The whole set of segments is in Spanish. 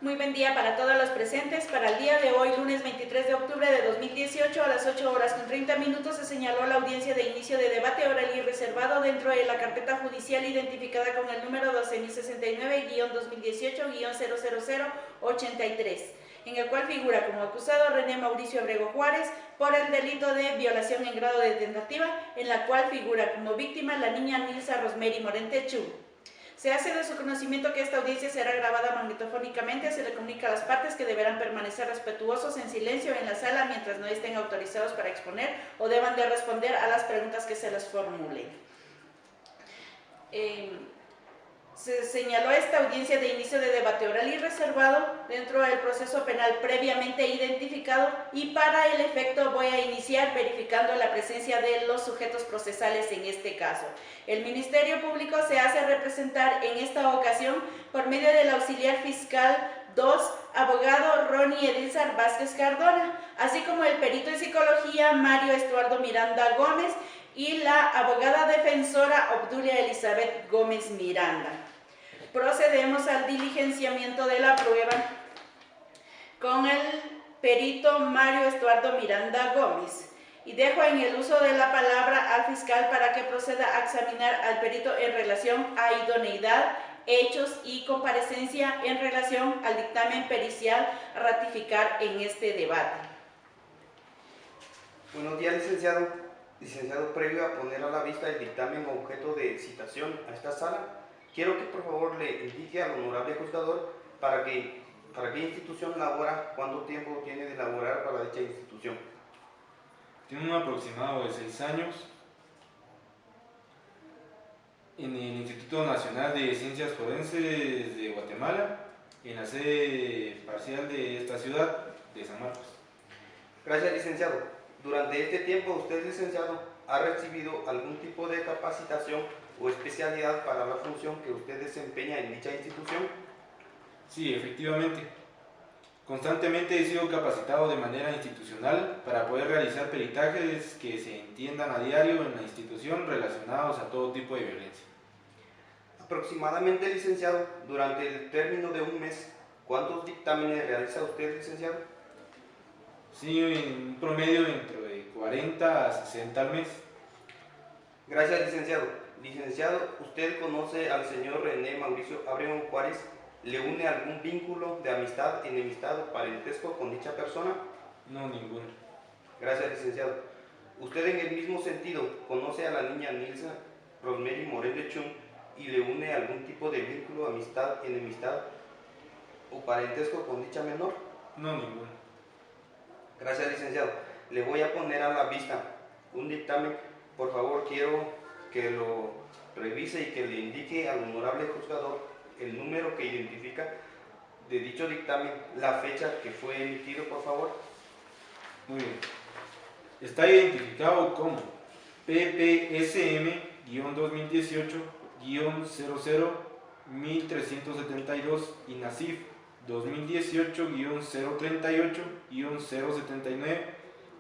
Muy buen día para todos los presentes. Para el día de hoy, lunes 23 de octubre de 2018, a las 8 horas con 30 minutos, se señaló la audiencia de inicio de debate oral y reservado dentro de la carpeta judicial identificada con el número 12.069-2018-00083, en el cual figura como acusado René Mauricio Abrego Juárez por el delito de violación en grado de tentativa, en la cual figura como víctima la niña Nilsa Rosemary Morente Chu. Se hace de su conocimiento que esta audiencia será grabada magnetofónicamente. Se le comunica a las partes que deberán permanecer respetuosos en silencio en la sala mientras no estén autorizados para exponer o deban de responder a las preguntas que se les formulen. Se señaló esta audiencia de inicio de debate oral y reservado dentro del proceso penal previamente identificado, y para el efecto voy a iniciar verificando la presencia de los sujetos procesales en este caso. El Ministerio Público se hace representar en esta ocasión por medio del auxiliar fiscal 2, abogado Ronnie Edilzar Vázquez Cardona, así como el perito en psicología Mario Estuardo Miranda Gómez y la abogada defensora Obdulia Elizabeth Gómez Miranda. Procedemos al diligenciamiento de la prueba con el perito Mario Estuardo Miranda Gómez, y dejo en el uso de la palabra al fiscal para que proceda a examinar al perito en relación a idoneidad, hechos y comparecencia en relación al dictamen pericial a ratificar en este debate. Buenos días, licenciado. Licenciado, previo a poner a la vista el dictamen objeto de citación a esta sala, quiero que por favor le indique al honorable juzgador para qué institución labora, cuánto tiempo tiene de laborar para dicha institución. Tiene un aproximado de 6 años en el Instituto Nacional de Ciencias Forenses de Guatemala, en la sede parcial de esta ciudad de San Marcos. Gracias, licenciado. Durante este tiempo, usted, licenciado, ¿ha recibido algún tipo de capacitación o especialidad para la función que usted desempeña en dicha institución? Sí, efectivamente. Constantemente he sido capacitado de manera institucional para poder realizar peritajes que se entiendan a diario en la institución relacionados a todo tipo de violencia. Aproximadamente, licenciado, durante el término de un mes, ¿cuántos dictámenes realiza usted, licenciado? Sí, en un promedio dentro de 40 a 60 al mes. Gracias, licenciado. Licenciado, ¿usted conoce al señor René Mauricio Abrego Juárez? ¿Le une algún vínculo de amistad, enemistad o parentesco con dicha persona? No, ninguno. Gracias, licenciado. ¿Usted en el mismo sentido conoce a la niña Nilsa Rosemary Morente Chung y le une algún tipo de vínculo, amistad, enemistad o parentesco con dicha menor? No, ninguno. Gracias, licenciado. Le voy a poner a la vista un dictamen. Por favor, quiero que lo revise y que le indique al honorable juzgador el número que identifica de dicho dictamen, la fecha que fue emitido, por favor. Muy bien. Está identificado como PPSM-2018-00-1372 y NACIF 2018-038-079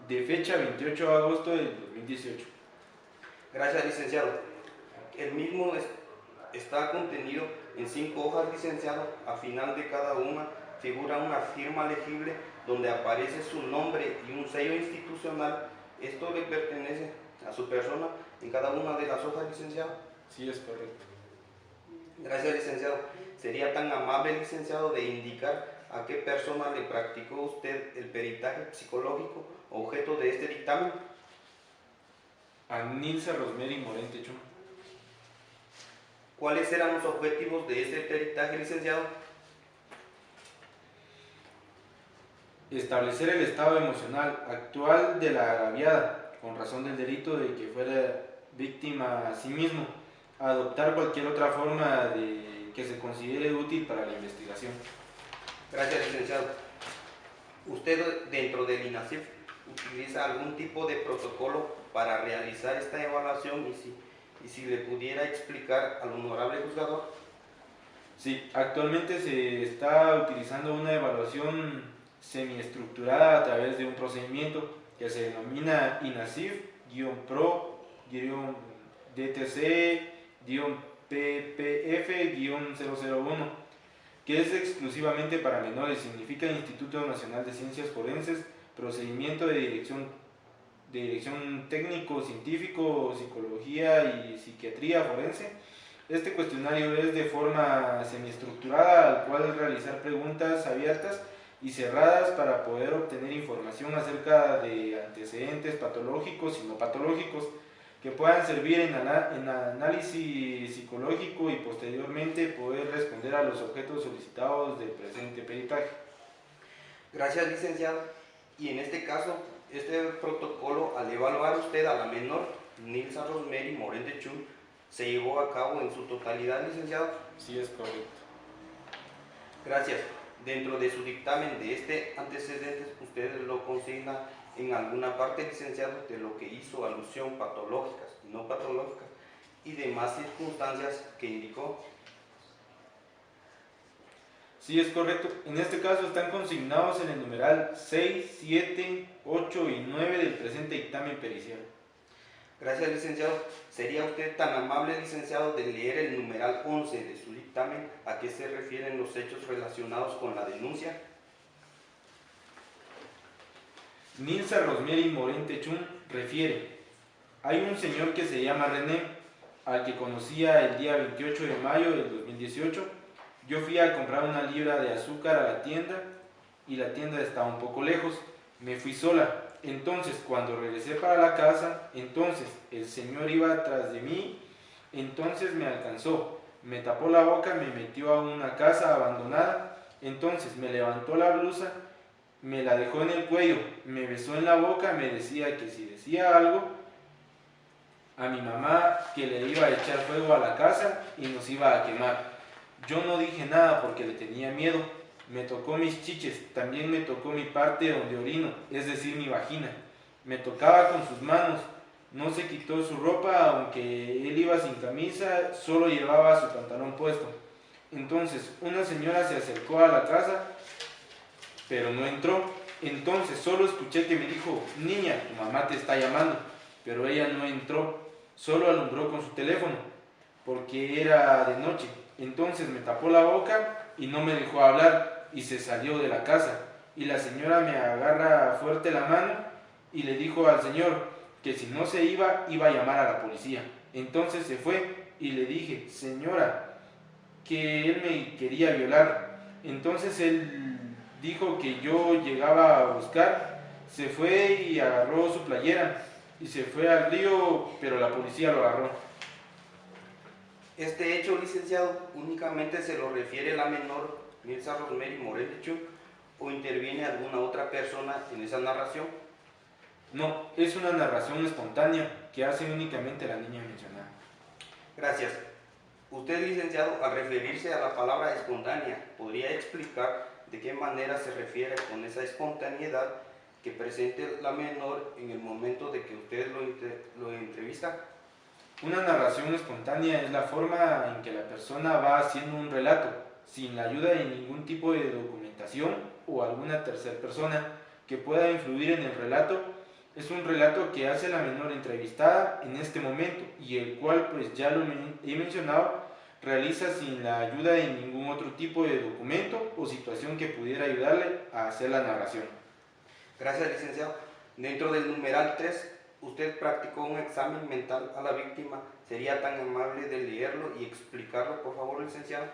de fecha 28 de agosto del 2018. Gracias, licenciado. El mismo está contenido en 5 hojas, licenciado. A final de cada una figura una firma legible donde aparece su nombre y un sello institucional. Esto le pertenece a su persona en cada una de las hojas, licenciado. Sí, es correcto. Gracias, licenciado. ¿Sería tan amable, licenciado, de indicar a qué persona le practicó usted el peritaje psicológico objeto de este dictamen? A Nilsa Rosemary Morente Chung. ¿Cuáles eran los objetivos de este peritaje, licenciado? Establecer el estado emocional actual de la agraviada, con razón del delito de que fuera víctima a sí mismo, adoptar cualquier otra forma que se considere útil para la investigación. Gracias, licenciado. ¿Usted dentro del INACIF utiliza algún tipo de protocolo para realizar esta evaluación y si le pudiera explicar al honorable juzgador? Sí, actualmente se está utilizando una evaluación semiestructurada a través de un procedimiento que se denomina INACIF-PRO-DTC-PPF-001, que es exclusivamente para menores, significa Instituto Nacional de Ciencias Forenses, procedimiento de dirección técnico, científico, psicología y psiquiatría forense. Este cuestionario es de forma semiestructurada, al cual realizar preguntas abiertas y cerradas para poder obtener información acerca de antecedentes patológicos y no patológicos que puedan servir en análisis psicológico y posteriormente poder responder a los objetos solicitados del presente peritaje. Gracias, licenciado. Y en este caso, este protocolo, al evaluar usted a la menor Nilsa Rosemary Morente Chun, ¿se llevó a cabo en su totalidad, licenciado? Sí, es correcto. Gracias. Dentro de su dictamen de este antecedente, ¿usted lo consigna en alguna parte, licenciado, de lo que hizo alusión patológicas y no patológicas y demás circunstancias que indicó? Sí, es correcto. En este caso están consignados en el numeral 6, 7, 8 y 9 del presente dictamen pericial. Gracias, licenciado. ¿Sería usted tan amable, licenciado, de leer el numeral 11 de su dictamen? ¿A qué se refieren los hechos relacionados con la denuncia? Nilsa Rosemary Morente Chun refiere: hay un señor que se llama René, al que conocía el día 28 de mayo del 2018. Yo fui a comprar una libra de azúcar a la tienda y la tienda estaba un poco lejos. Me fui sola. Entonces, cuando regresé para la casa, entonces el señor iba atrás de mí, entonces me alcanzó, me tapó la boca, me metió a una casa abandonada, entonces me levantó la blusa, me la dejó en el cuello, me besó en la boca, me decía que si decía algo a mi mamá que le iba a echar fuego a la casa y nos iba a quemar. Yo no dije nada porque le tenía miedo. Me tocó mis chiches, también me tocó mi parte donde orino, es decir, mi vagina. Me tocaba con sus manos, no se quitó su ropa, aunque él iba sin camisa, solo llevaba su pantalón puesto. Entonces, una señora se acercó a la casa, pero no entró. Entonces, solo escuché que me dijo: niña, tu mamá te está llamando. Pero ella no entró, solo alumbró con su teléfono, porque era de noche. Entonces me tapó la boca y no me dejó hablar y se salió de la casa. Y la señora me agarra fuerte la mano y le dijo al señor que si no se iba, iba a llamar a la policía. Entonces se fue y le dije: señora, que él me quería violar. Entonces él dijo que yo llegaba a buscar, se fue y agarró su playera y se fue al río, pero la policía lo agarró. Este hecho, licenciado, únicamente se lo refiere la menor Nilsa Rosemary Morente Chun, o interviene alguna otra persona en esa narración. No, es una narración espontánea que hace únicamente la niña mencionada. Gracias. Usted, licenciado, al referirse a la palabra espontánea, ¿podría explicar de qué manera se refiere con esa espontaneidad que presente la menor en el momento de que usted lo entrevista? Una narración espontánea es la forma en que la persona va haciendo un relato, sin la ayuda de ningún tipo de documentación o alguna tercera persona que pueda influir en el relato. Es un relato que hace la menor entrevistada en este momento y el cual, pues ya lo he mencionado, realiza sin la ayuda de ningún otro tipo de documento o situación que pudiera ayudarle a hacer la narración. Gracias, licenciado. Dentro del numeral 3, usted practicó un examen mental a la víctima. ¿Sería tan amable de leerlo y explicarlo, por favor, licenciado?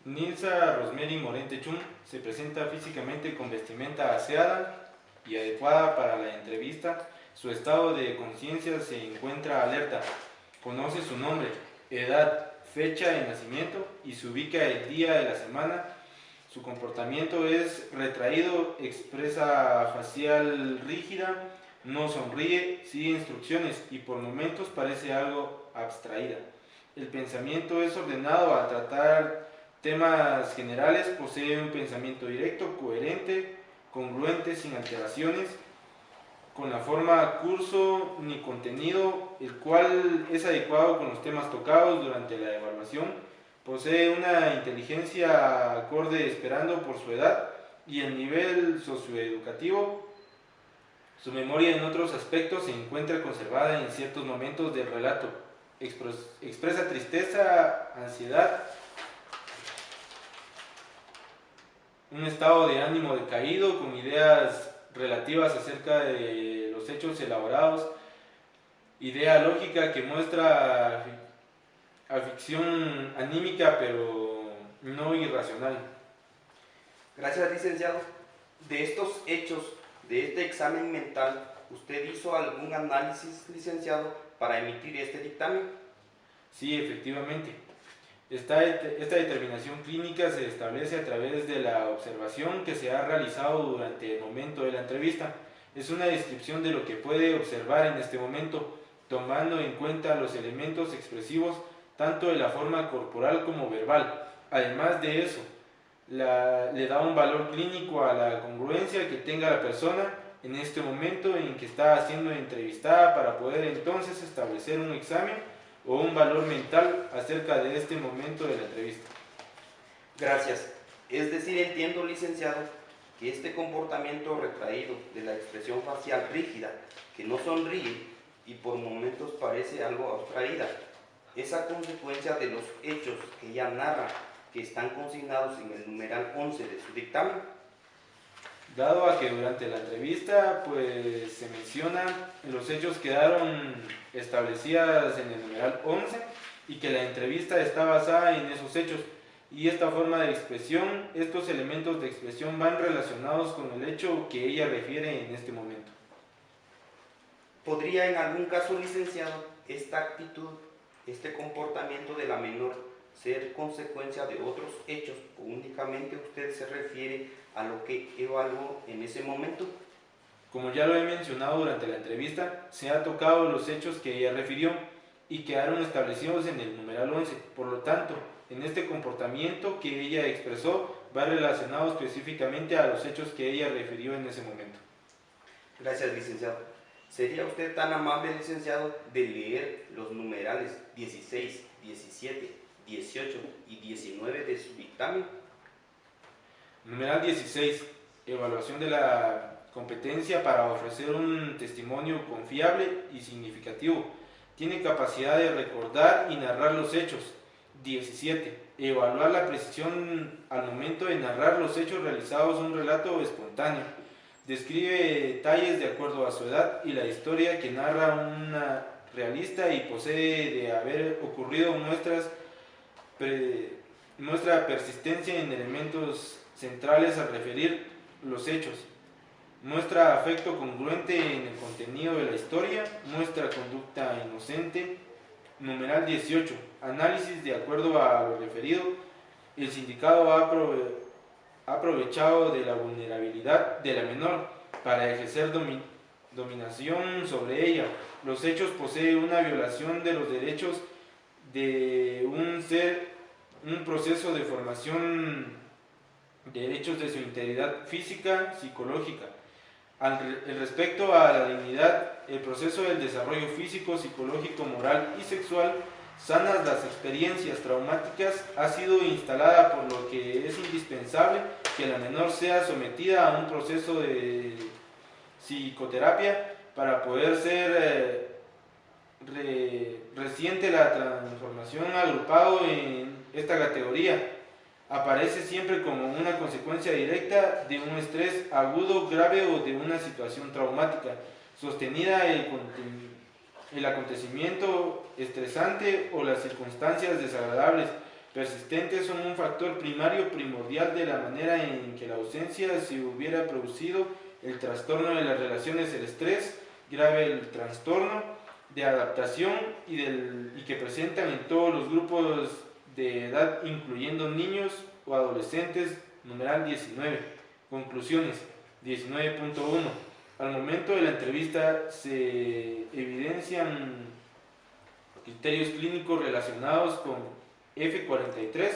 Nilsa Rosemary Morente Chun se presenta físicamente con vestimenta aseada y adecuada para la entrevista. Su estado de conciencia se encuentra alerta. Conoce su nombre, edad, fecha de nacimiento y se ubica el día de la semana. Su comportamiento es retraído, expresa facial rígida, no sonríe, sigue instrucciones y por momentos parece algo abstraída. El pensamiento es ordenado al tratar temas generales, posee un pensamiento directo, coherente, congruente, sin alteraciones, con la forma curso ni contenido, el cual es adecuado con los temas tocados durante la evaluación. Posee una inteligencia acorde esperando por su edad y el nivel socioeducativo. Su memoria en otros aspectos se encuentra conservada en ciertos momentos del relato. Expresa tristeza, ansiedad un estado de ánimo decaído con ideas relativas acerca de los hechos elaborados, idea lógica que muestra aficción anímica pero no irracional. Gracias, licenciado. De estos hechos, de este examen mental, ¿usted hizo algún análisis, licenciado, para emitir este dictamen? Sí, efectivamente. Esta determinación clínica se establece a través de la observación que se ha realizado durante el momento de la entrevista. Es una descripción de lo que puede observar en este momento, tomando en cuenta los elementos expresivos tanto de la forma corporal como verbal. Además de eso, le da un valor clínico a la congruencia que tenga la persona en este momento en que está siendo entrevistada para poder entonces establecer un examen o un valor mental acerca de este momento de la entrevista. Gracias. Es decir, entiendo, licenciado, que este comportamiento retraído de la expresión facial rígida, que no sonríe y por momentos parece algo abstraída, es a consecuencia de los hechos que ella narra, que están consignados en el numeral 11 de su dictamen. Dado a que durante la entrevista pues se menciona los hechos quedaron establecidas en el numeral 11 y que la entrevista está basada en esos hechos, y esta forma de expresión, estos elementos de expresión van relacionados con el hecho que ella refiere en este momento. ¿Podría en algún caso, licenciado, esta actitud, este comportamiento de la menor ser consecuencia de otros hechos o únicamente usted se refiere a lo que evaluó en ese momento? Como ya lo he mencionado durante la entrevista, se han tocado los hechos que ella refirió y quedaron establecidos en el numeral 11. Por lo tanto, en este comportamiento que ella expresó va relacionado específicamente a los hechos que ella refirió en ese momento. Gracias, licenciado. ¿Sería usted tan amable, licenciado, de leer los numerales 16, 17, 18 y 19 de su dictamen? Numeral 16. Evaluación de la competencia para ofrecer un testimonio confiable y significativo. Tiene capacidad de recordar y narrar los hechos. 17. Evaluar la precisión al momento de narrar los hechos realizados un relato espontáneo. Describe detalles de acuerdo a su edad y la historia que narra una realista y posee de haber ocurrido muestra persistencia en elementos centrales al referir los hechos. Muestra afecto congruente en el contenido de la historia, muestra conducta inocente. Numeral 18. Análisis de acuerdo a lo referido. El sindicado ha aprovechado de la vulnerabilidad de la menor para ejercer dominación sobre ella. Los hechos poseen una violación de los derechos de un ser, un proceso de formación de derechos de su integridad física, psicológica. Respecto a la dignidad, el proceso del desarrollo físico, psicológico, moral y sexual, sanas las experiencias traumáticas, ha sido instalada, por lo que es indispensable que la menor sea sometida a un proceso de psicoterapia para poder ser reciente la transformación agrupado en esta categoría. Aparece siempre como una consecuencia directa de un estrés agudo, grave o de una situación traumática, sostenida el acontecimiento estresante o las circunstancias desagradables persistentes son un factor primario primordial de la manera en que la ausencia se hubiera producido el trastorno de las relaciones, el estrés grave, el trastorno de adaptación y que presentan en todos los grupos de edad, incluyendo niños o adolescentes. Numeral 19. Conclusiones. 19.1. Al momento de la entrevista se evidencian criterios clínicos relacionados con F43,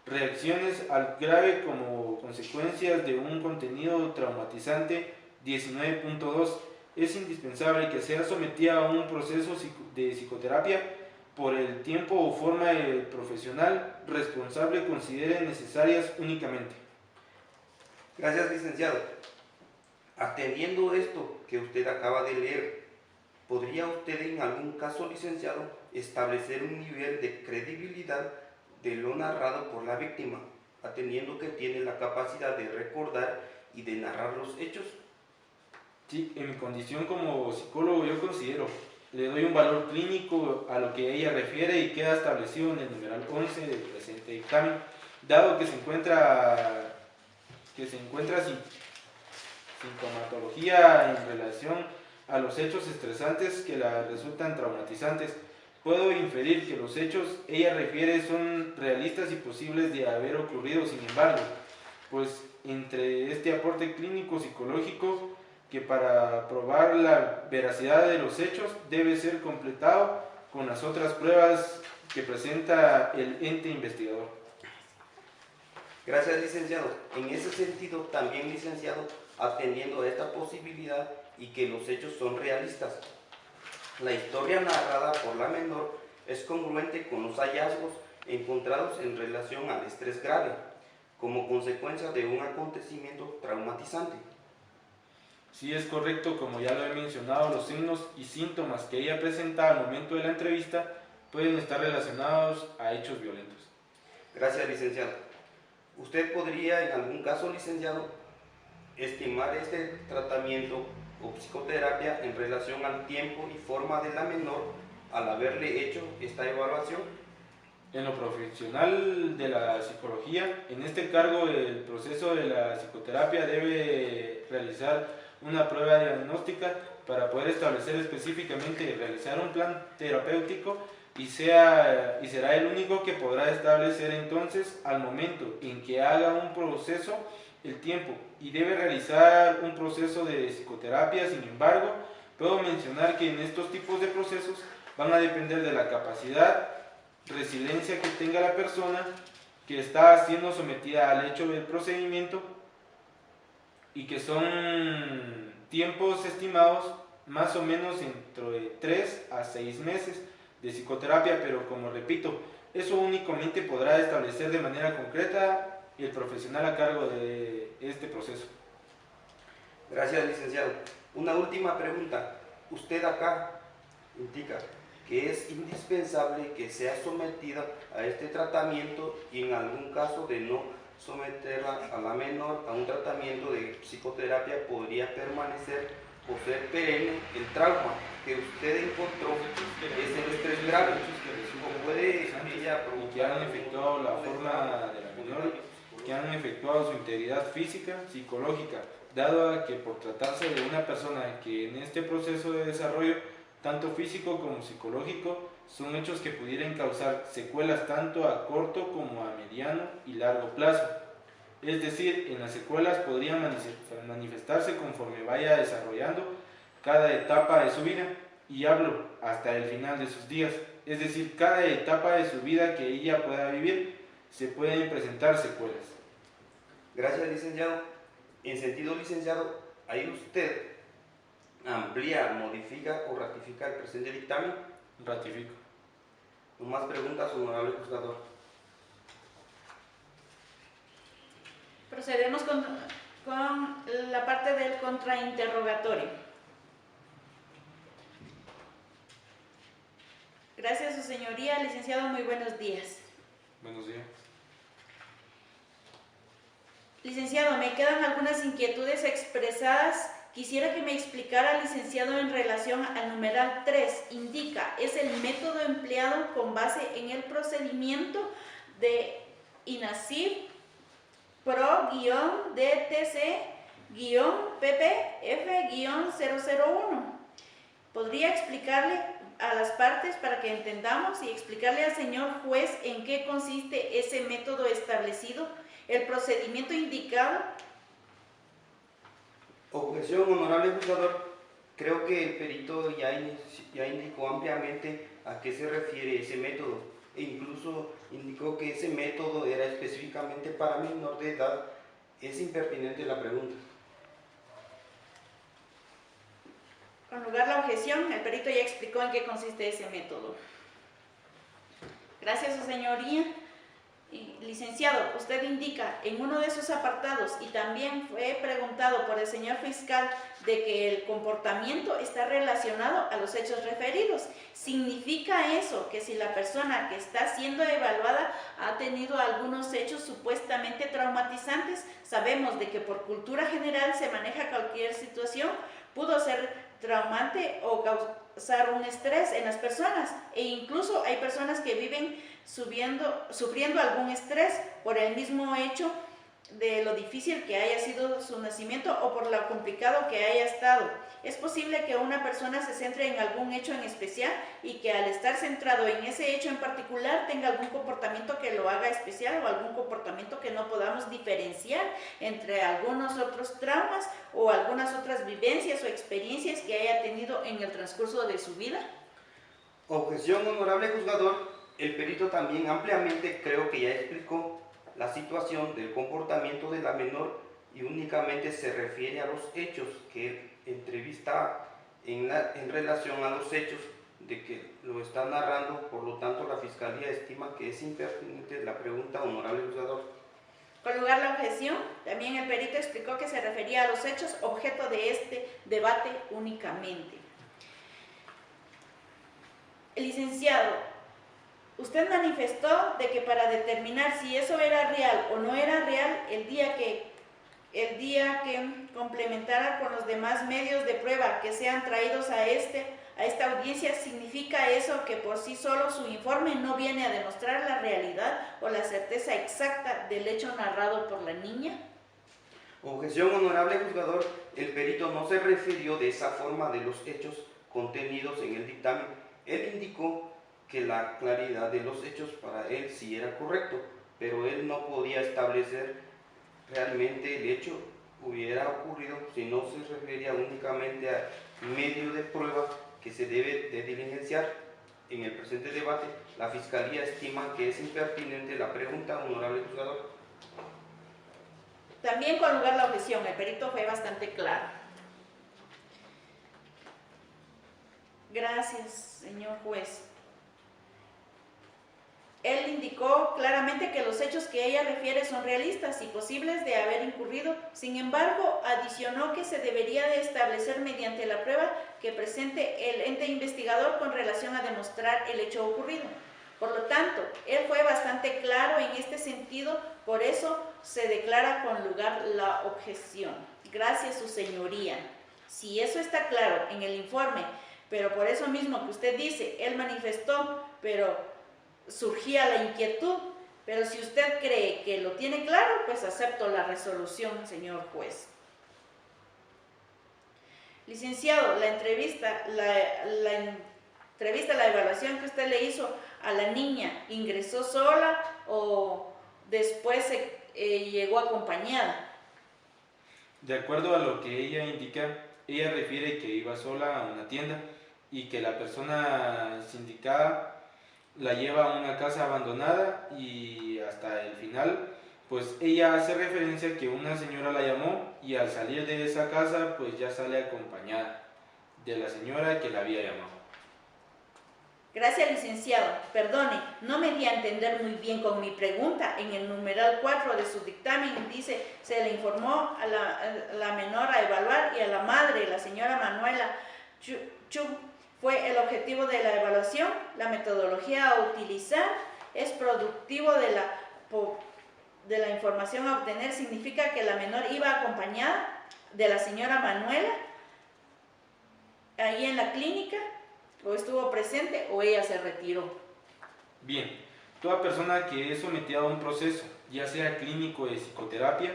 reacciones al grave como consecuencias de un contenido traumatizante. 19.2. Es indispensable que sea sometida a un proceso de psicoterapia por el tiempo o forma el profesional responsable considere necesarias únicamente. Gracias, licenciado. Atendiendo esto que usted acaba de leer, ¿podría usted en algún caso, licenciado, establecer un nivel de credibilidad de lo narrado por la víctima atendiendo que tiene la capacidad de recordar y de narrar los hechos. Sí, en mi condición como psicólogo yo considero, le doy un valor clínico a lo que ella refiere y queda establecido en el numeral 11 del presente dictamen, dado que se encuentra sintomatología en relación a los hechos estresantes que la resultan traumatizantes. Puedo inferir que los hechos ella refiere son realistas y posibles de haber ocurrido, sin embargo, pues entre este aporte clínico psicológico que para probar la veracidad de los hechos debe ser completado con las otras pruebas que presenta el ente investigador. Gracias, licenciado. En ese sentido, también, licenciado, atendiendo a esta posibilidad y que los hechos son realistas, la historia narrada por la menor es congruente con los hallazgos encontrados en relación al estrés grave, como consecuencia de un acontecimiento traumatizante. Sí, es correcto, como ya lo he mencionado, los signos y síntomas que ella presenta al momento de la entrevista pueden estar relacionados a hechos violentos. Gracias, licenciado. ¿Usted podría, en algún caso, licenciado, estimar este tratamiento o psicoterapia en relación al tiempo y forma de la menor al haberle hecho esta evaluación? En lo profesional de la psicología, en este cargo el proceso de la psicoterapia debe realizar una prueba diagnóstica para poder establecer específicamente y realizar un plan terapéutico y será el único que podrá establecer entonces al momento en que haga un proceso el tiempo y debe realizar un proceso de psicoterapia. Sin embargo, puedo mencionar que en estos tipos de procesos van a depender de la capacidad, resiliencia que tenga la persona que está siendo sometida al hecho del procedimiento y que son tiempos estimados más o menos entre 3 a 6 meses de psicoterapia, pero como repito, eso únicamente podrá establecer de manera concreta el profesional a cargo de este proceso. Gracias, licenciado. Una última pregunta. Usted acá indica que es indispensable que sea sometida a este tratamiento y en algún caso de no someterla a la menor a un tratamiento de psicoterapia podría permanecer o ser perenne el trauma que usted encontró es el estrés grave o puede ella y que han efectuado la forma de la menor, que han efectuado su integridad física, psicológica, dado a que por tratarse de una persona que en este proceso de desarrollo, tanto físico como psicológico, son hechos que pudieran causar secuelas tanto a corto como a mediano y largo plazo. Es decir, en las secuelas podrían manifestarse conforme vaya desarrollando cada etapa de su vida, y hablo hasta el final de sus días. Es decir, cada etapa de su vida que ella pueda vivir, se pueden presentar secuelas. Gracias, licenciado. En sentido, licenciado, ahí usted amplía, modifica o ratifica el presente dictamen. Ratifico. No más preguntas, honorable juzgador. Procedemos con la parte del contrainterrogatorio. Gracias, su señoría. Licenciado, muy buenos días. Buenos días. Licenciado, me quedan algunas inquietudes expresadas. Quisiera que me explicara, licenciado, en relación al numeral 3. Indica, es el método empleado con base en el procedimiento de INASIF Pro-DTC-PPF-001. ¿Podría explicarle a las partes para que entendamos y explicarle al señor juez en qué consiste ese método establecido, el procedimiento indicado? Objeción, honorable juzgador. Creo que el perito ya indicó ampliamente a qué se refiere ese método e incluso indicó que ese método era específicamente para menor de edad. Es impertinente la pregunta. Con lugar la objeción, el perito ya explicó en qué consiste ese método. Gracias, su señoría. Y, licenciado, usted indica en uno de esos apartados, y también fue preguntado por el señor fiscal, de que el comportamiento está relacionado a los hechos referidos. ¿Significa eso que si la persona que está siendo evaluada ha tenido algunos hechos supuestamente traumatizantes? Sabemos de que por cultura general se maneja cualquier situación, pudo ser traumante o causar un estrés en las personas, e incluso hay personas que viven sufriendo algún estrés por el mismo hecho de lo difícil que haya sido su nacimiento o por lo complicado que haya estado. Es posible que una persona se centre en algún hecho en especial y que al estar centrado en ese hecho en particular tenga algún comportamiento que lo haga especial o algún comportamiento que no podamos diferenciar entre algunos otros traumas o algunas otras vivencias o experiencias que haya tenido en el transcurso de su vida. Objeción, honorable juzgador. El perito también ampliamente creo que ya explicó la situación del comportamiento de la menor y únicamente se refiere a los hechos que entrevista en relación a los hechos de que lo está narrando. Por lo tanto, la Fiscalía estima que es impertinente la pregunta, honorable juzgador. Con lugar la objeción, también el perito explicó que se refería a los hechos objeto de este debate únicamente. El licenciado, usted manifestó de que para determinar si eso era real o no era real, el día que complementara con los demás medios de prueba que sean traídos a esta audiencia, ¿significa eso que por sí solo su informe no viene a demostrar la realidad o la certeza exacta del hecho narrado por la niña? Objeción, honorable juzgador. El perito no se refirió de esa forma de los hechos contenidos en el dictamen. Él indicó que la claridad de los hechos para él sí era correcto, pero él no podía establecer realmente el hecho hubiera ocurrido si no se refería únicamente a medio de prueba que se debe de diligenciar. En el presente debate, la Fiscalía estima que es impertinente la pregunta, honorable juzgador. También con lugar la objeción, el perito fue bastante claro. Gracias, señor juez. Él indicó claramente que los hechos que ella refiere son realistas y posibles de haber incurrido. Sin embargo, adicionó que se debería de establecer mediante la prueba que presente el ente investigador con relación a demostrar el hecho ocurrido. Por lo tanto, él fue bastante claro en este sentido, por eso se declara con lugar la objeción. Gracias, su señoría. Si eso está claro en el informe, pero por eso mismo que usted dice, él manifestó, pero surgía la inquietud, pero si usted cree que lo tiene claro, pues acepto la resolución, señor juez. Licenciado, la evaluación que usted le hizo a la niña, ¿ingresó sola o después llegó acompañada? De acuerdo a lo que ella indica, ella refiere que iba sola a una tienda y que la persona indicada la lleva a una casa abandonada y hasta el final, pues ella hace referencia a que una señora la llamó y al salir de esa casa, pues ya sale acompañada de la señora que la había llamado. Gracias, licenciado. Perdone, no me di a entender muy bien con mi pregunta. En el numeral 4 de su dictamen dice, se le informó a la menor a evaluar y a la madre, la señora Manuela Chu, fue el objetivo de la evaluación. La metodología a utilizar es productivo de la información a obtener. Significa que la menor iba acompañada de la señora Manuela ahí en la clínica, o estuvo presente o ella se retiró. Bien, toda persona que es sometida a un proceso, ya sea clínico de psicoterapia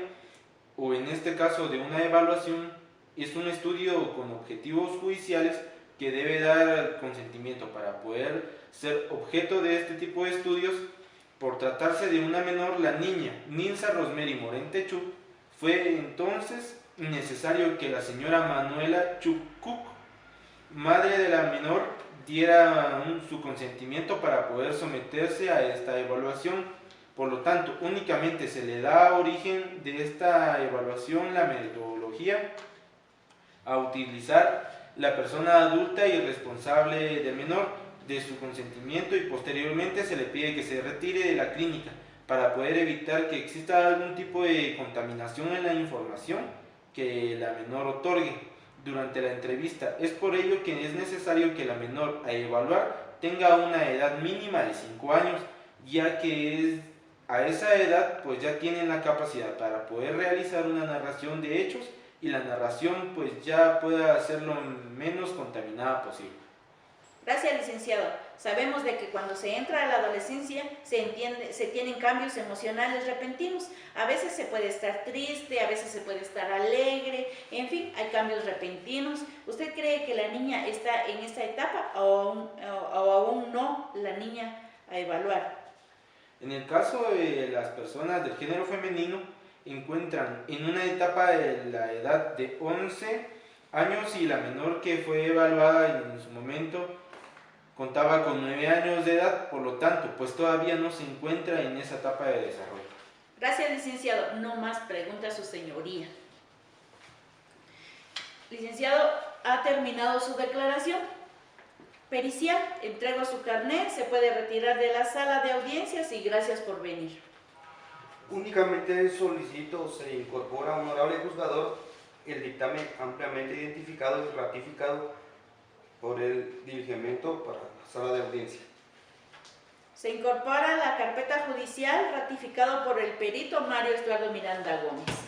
o en este caso de una evaluación, es un estudio con objetivos judiciales que debe dar consentimiento para poder ser objeto de este tipo de estudios. Por tratarse de una menor, la niña Nilsa Rosemary Morente Chu, fue entonces necesario que la señora Manuela Chucuc, madre de la menor, diera su consentimiento para poder someterse a esta evaluación. Por lo tanto, únicamente se le da origen de esta evaluación la metodología a utilizar la persona adulta y responsable del menor, de su consentimiento, y posteriormente se le pide que se retire de la clínica para poder evitar que exista algún tipo de contaminación en la información que la menor otorgue durante la entrevista. Es por ello que es necesario que la menor a evaluar tenga una edad mínima de 5 años, ya que a esa edad pues ya tienen la capacidad para poder realizar una narración de hechos y la narración pues ya pueda ser lo menos contaminada posible. Gracias, licenciado. Sabemos de que cuando se entra a la adolescencia se tienen cambios emocionales repentinos. A veces se puede estar triste, a veces se puede estar alegre, en fin, hay cambios repentinos. ¿Usted cree que la niña está en esta etapa o aún no la niña a evaluar? En el caso de las personas del género femenino, encuentran en una etapa de la edad de 11 años y la menor que fue evaluada en su momento contaba con 9 años de edad, por lo tanto, pues todavía no se encuentra en esa etapa de desarrollo. Gracias, licenciado. No más preguntas, su señoría. Licenciado, ha terminado su declaración pericial. Entrego su carnet, se puede retirar de la sala de audiencias y gracias por venir. Únicamente solicito se incorpora, honorable juzgador, el dictamen ampliamente identificado y ratificado por el dirigimiento para la sala de audiencia. Se incorpora la carpeta judicial ratificado por el perito Mario Estuardo Miranda Gómez.